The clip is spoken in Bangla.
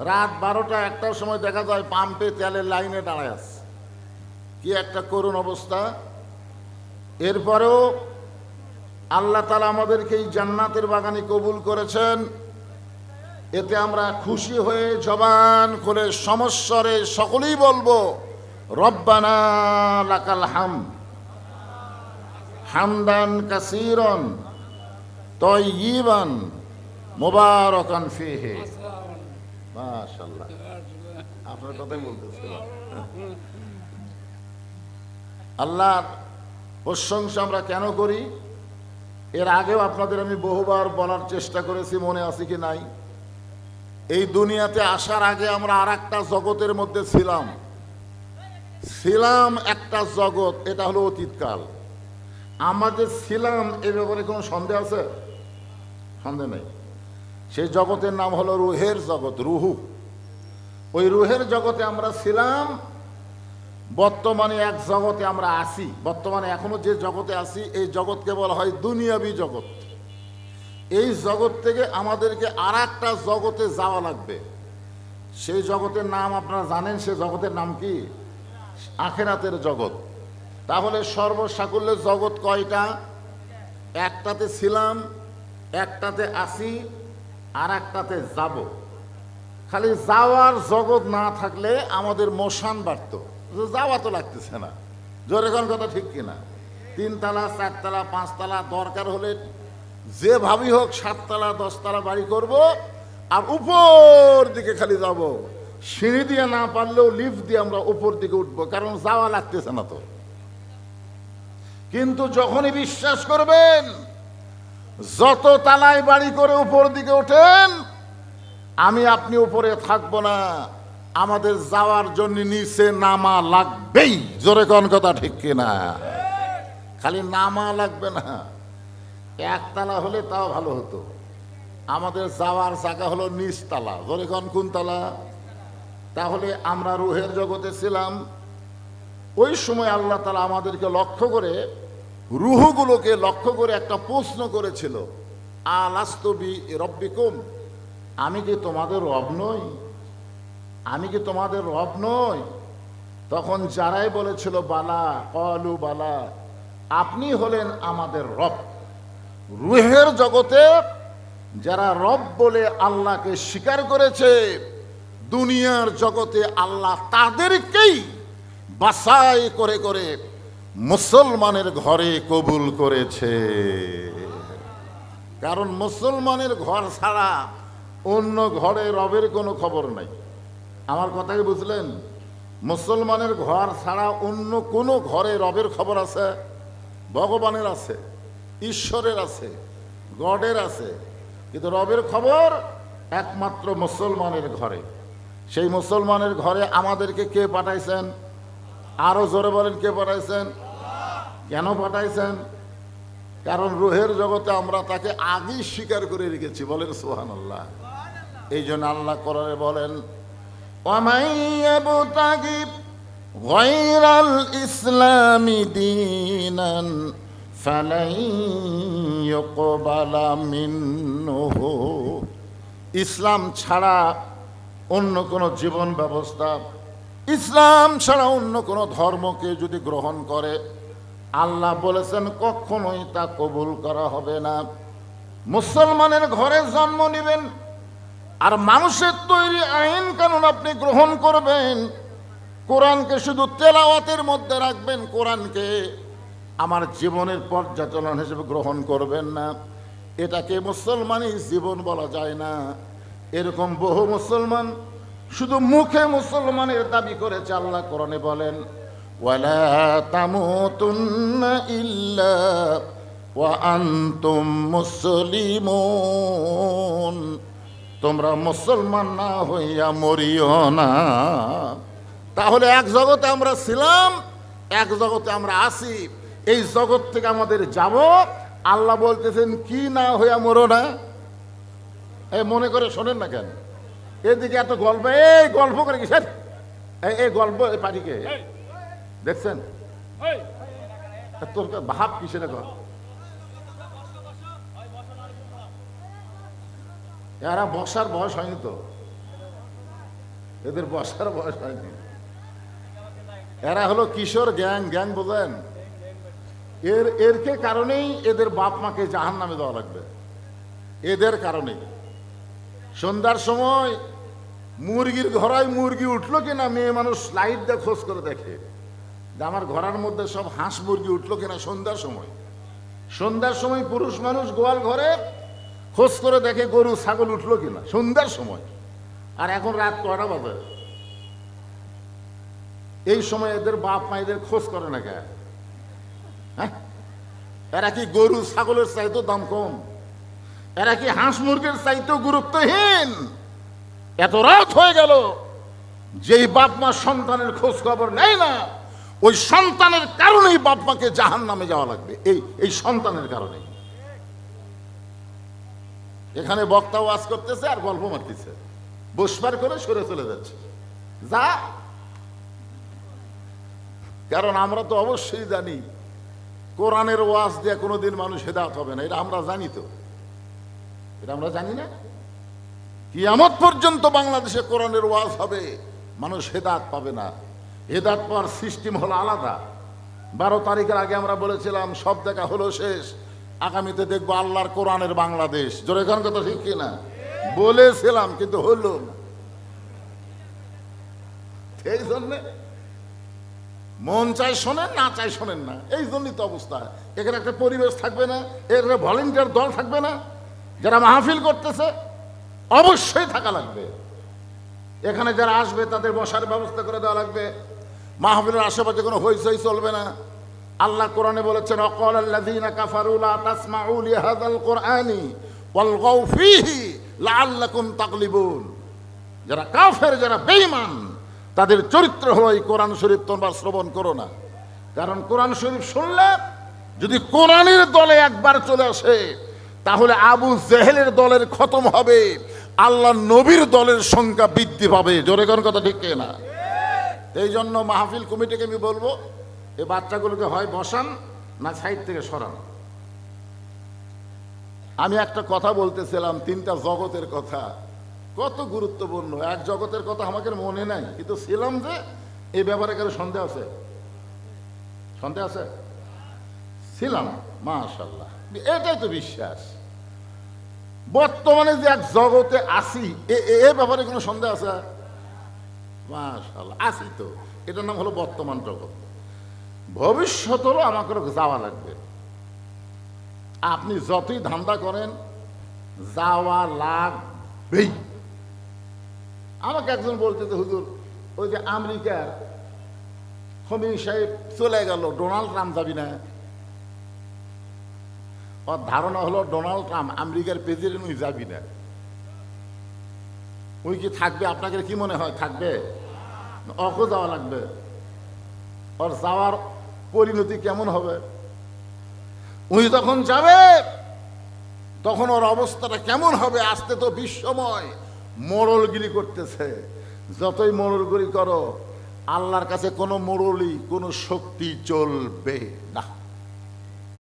রাত 12টা 1টার সময় দেখা যায় পাম্পে তেলের লাইনে দাঁড়ায় আছে। কি একটা করুণ অবস্থা। এরপরেও আল্লাহ তাআলা আমাদেরকে এই জান্নাতের বাগানে কবুল করেছেন। এতে আমরা খুশি হয়ে জবান খুলে সমস্বরে সকলেই বলবো, রব্বানা লাকাল হামদ হামদান কাসীরান তাইয়িবান মুবারাকান ফীহি। মাশাআল্লাহ, আপনার কথাই বলতেছিলাম। আল্লাহর প্রশংসা আমরা কেন করি? এর আগেও আপনাদের আমি বহুবার বলার চেষ্টা করেছি, মনে আছে কি নাই। এই দুনিয়াতে আসার আগে আমরা আর একটা জগতের মধ্যে ছিলাম একটা জগৎ, এটা হলো অতীতকাল। আমাদের ছিলাম এ ব্যাপারে কোনো সন্দেহ আছে? সন্দেহ নেই। সেই জগতের নাম হলো রুহের জগৎ, রুহু। ওই রুহের জগতে আমরা ছিলাম। বর্তমানে এক জগতে আমরা আছি, বর্তমানে এখনো যে জগতে আছি এই জগৎকে বলা হয় দুনিয়াবি জগৎ। এই জগৎ থেকে আমাদেরকে আর একটা জগতে যাওয়া লাগবে। সেই জগতের নাম আপনারা জানেন, সে জগতের নাম কি? আখিরাতের জগৎ। তাহলে সর্বসাকুল্যের জগৎ কয়টা? একটাতে ছিলাম, একটাতে আছি, আর একটাতে যাব। খালি যাওয়ার জগৎ না থাকলে আমাদের মোশান বাড়ত, যাওয়া তো লাগতেছে না। জোরে কোন কথা ঠিক কিনা? 3 তলা 4 তলা 5 তলা, দরকার হলে যেভাবেই হোক 7 তলা 10 তলা বাড়ি করব, আর উপর দিকে খালি যাব। সিঁড়ি দিয়ে না পারলেও লিফট দিয়ে আমরা উপর দিকে উঠবো, কারণ যাওয়া লাগতেছে না তো। কিন্তু যখনই বিশ্বাস করবেন যত তালায় বাড়ি করে উপর দিকে ওঠেন, আমি আপনি উপরে থাকবো না, আমাদের যাওয়ার জন্য নিচে নামা লাগবেই। জোরে কোন কথা ঠিক কিনা? খালি নামা লাগবে না, 1 তালা হলে তাও ভালো হতো। আমাদের যাওয়ার জায়গা হলো নিচতলা। জোরে কোন তালা? তাহলে আমরা রুহের জগতে ছিলাম। ওই সময় আল্লাহ তাআলা আমাদেরকে লক্ষ্য করে, রুহগুলোকে লক্ষ্য করে একটা প্রশ্ন করেছিল, আলাস্তু বিরব্বিকুম, আমি কি তোমাদের রব নই? আমি কি তোমাদের রব নই? তখন যারাই বলেছিল বালা, ক্বালু বালা, আপনি হলেন আমাদের রব। রুহের জগতে যারা রব বলে আল্লাহকে স্বীকার করেছে, দুনিয়ার জগতে আল্লাহ তাদেরকেই বাছাই করে করে মুসলমানের ঘরে কবুল করেছে। কারণ মুসলমানের ঘর ছাড়া অন্য ঘরে রবের কোনো খবর নাই। আমার কথাই বুঝলেন? মুসলমানের ঘর ছাড়া অন্য কোনো ঘরে রবের খবর আছে? ভগবানের আছে, ঈশ্বরের আছে, গডের আছে, কিন্তু রবের খবর একমাত্র মুসলমানের ঘরে। সেই মুসলমানের ঘরে আমাদেরকে কে পাঠাইছেন? আরো জোরে বলেন, কে পাঠাইছেন? কেন পাঠাইছেন? কারণ রুহের জগতে আমরা তাকে আগেই স্বীকার করে রেখেছি। বলেন সুবহানাল্লাহ। এই জন্য আল্লাহ কোরআনে বলেন, ওয়ামান ইয়াবতাগি গায়রাল ইসলামি দীনান ফালান ইউকবালা মিনহু। ইসলাম ছাড়া অন্য কোনো জীবন ব্যবস্থা, ইসলাম ছাড়া অন্য কোনো ধর্মকে যদি গ্রহণ করে, আল্লাহ বলেছেন কখনোই তা কবুল করা হবে না। মুসলমানের ঘরে জন্ম নেবেন আর মানুষের তৈরি আইন কানুন আপনি গ্রহণ করবেন, কোরআনকে শুধু তেলাওয়াতের মধ্যে রাখবেন, কোরআনকে আমার জীবনের পর্যালোচনা হিসেবে গ্রহণ করবেন না, এটাকে মুসলমানই জীবন বলা যায় না। এরকম বহু মুসলমান শুধু মুখে মুসলমানের দাবি করেছে। আল্লাহ কোরআনে বলেন, ওয়ালা তামুতুন্না ইল্লা ওয়া আনতুম মুসলিমুন, তোমরা মুসলমান না হইয়া মরিও না। তাহলে এক জগতে আমরা ছিলাম, এক জগতে আমরা আছি। এই জগৎ থেকে আমাদের যাব। আল্লাহ বলতেছেন কি না হইয়া মরো না। এই মনে করে শোনেন না কেন? এদিকে এত গল্প, এই গল্প করে কিসের? এই গল্প পাঠিকে দেখছেন? তোর ভাব কিসের? এরা বসার বয়স হয়নি তো। এদের বসার বয়স হয়নি। এরা হলো কিশোর গ্যাং। গ্যাং বোঝেন? এরকে কারণেই এদের বাপ মাকে জাহান্নামে দেওয়া লাগবে, এদের কারণেই। সন্ধ্যার সময় মুরগির ঘরায় মুরগি উঠলো কিনা মেয়ে মানুষ লাইট দিয়ে খোঁজ করে দেখে যে আমার ঘরের মধ্যে সব হাঁস মুরগি উঠলো কিনা। সন্ধ্যার সময়, সন্ধ্যার সময় পুরুষ মানুষ গোয়াল ঘরে খোঁজ করে দেখে গরু ছাগল উঠলো কিনা, সন্ধ্যার সময়। আর এখন রাত 9টা বাজে, এই সময় এদের বাপ মা এদের খোঁজ করে না কেন? হ্যাঁ, এরা কি গরু ছাগলের চাইতেও দাম কম? এরা কি হাঁস মুরগির চাইতেও গুরুত্বহীন? এত রাত হয়ে গেল, যেই বাপ মা সন্তানের খোঁজ খবর নেয় না, ওই সন্তানের কারণেই বাপ মাকে জাহান্নামে যাওয়া লাগবে। এই সন্তানের কারণে। এখানে বক্তা ওয়াজ করতেছে আর গল্প মারতেছে, বসবার করে সরে চলে যাচ্ছে। যা, কারণ আমরা তো অবশ্যই জানি কোরআনের ওয়াজ দিয়ে কোনোদিন মানুষ হেদায়েত হবে না। এটা আমরা জানি। তো এটা আমরা জানি না? কিয়ামত পর্যন্ত বাংলাদেশে কোরআনের ওয়াজ হবে, মানুষ হেদায়েত পাবে না। হেদায়েত পাওয়ার সিস্টেম হলো আলাদা। 12 তারিখের আগে আমরা বলেছিলাম সব দেখা হলো শেষ, আগামীতে দেখবো আল্লাহর কোরআনের বাংলাদেশ। জোরে কোন কথা ঠিক কিনা? বলেছিলাম, কিন্তু হলো না। এই জন্যে মন চাই শোনেন, না চাই শোনেন না। এই জন্যই তো অবস্থা। এখানে একটা পরিবেশ থাকবে না, এখানে ভলেন্টিয়ার দল থাকবে না, যারা মাহফিল করতেছে অবশ্যই থাকা লাগবে। এখানে যারা আসবে তাদের বসার ব্যবস্থা করে দেওয়া লাগবে। মাহফিলের আশেপাশে কোনো হইচই চলবে না। আল্লাহ কোরআনে বলেছেন, অকাল আল্লাযীনা কাফারু লা তাসমাউ লিহাযাল কুরআনি ওয়ালগাউ ফীহি লাআল্লাকুম তাগলিবুন। যারা কাফের, যারা বেঈমান, তাদের চরিত্র হলো এই কোরআন শরীফ তোমরা শ্রবণ করো না। কারণ কোরআন শরীফ শুনলে যদি কোরআনের দলে একবার চলে আসে, তাহলে আবু জেহেলের দলের খতম হবে, আল্লাহ নবীর দলের সংখ্যা বৃদ্ধি পাবে। জোরে কোন কথা ঠিক না? এই জন্য মাহফিল কমিটিকে আমি বলবো, এই বাচ্চাগুলোকে হয় বসান, না সাইড থেকে সরান। আমি একটা কথা বলতেছিলাম, 3টা জগতের কথা, কত গুরুত্বপূর্ণ। এক জগতের কথা আমাকে মনে নাই, কিন্তু ছিলাম যে এই ব্যাপারে কারো সন্দেহ আছে? সন্দেহ আছে? ছিলাম, মাশাআল্লাহ। এটাই তো বিশ্বাস। বর্তমানে যে এক জগতে আসি, এ ব্যাপারে কোনো সন্দেহ আছে? মাশাআল্লাহ, আসি তো। এটার নাম হলো বর্তমান জগৎ। ভবিষ্যতেরও আমাকে যাওয়া লাগবে। আপনি যতই ধান্দা করেন, যাওয়া লাগবেই। আমাকে একজন বলতেছে, হুজুর ওই যে আমেরিকার খমিনি সাহেব চলে গেল, ডোনাল্ড ট্রাম্প যাবি না? ওর ধারণা হলো ডোনাল্ড ট্রাম্প আমেরিকার প্রেসিডেন্ট, ওই যাবি না। ওই কি থাকবে? আপনাকে কি মনে হয় থাকবে? ওকে যাওয়া লাগবে। ওর যাওয়ার পরিণতি কেমন হবে? উনি যখন যাবে তখন ওর অবস্থাটা কেমন হবে? আসতে তো বিশ্বময় মোড়লগিরি করতেছে। যতই মোড়লগিরি করো, আল্লাহর কাছে কোনো মোড়লই, কোনো শক্তি চলবে না।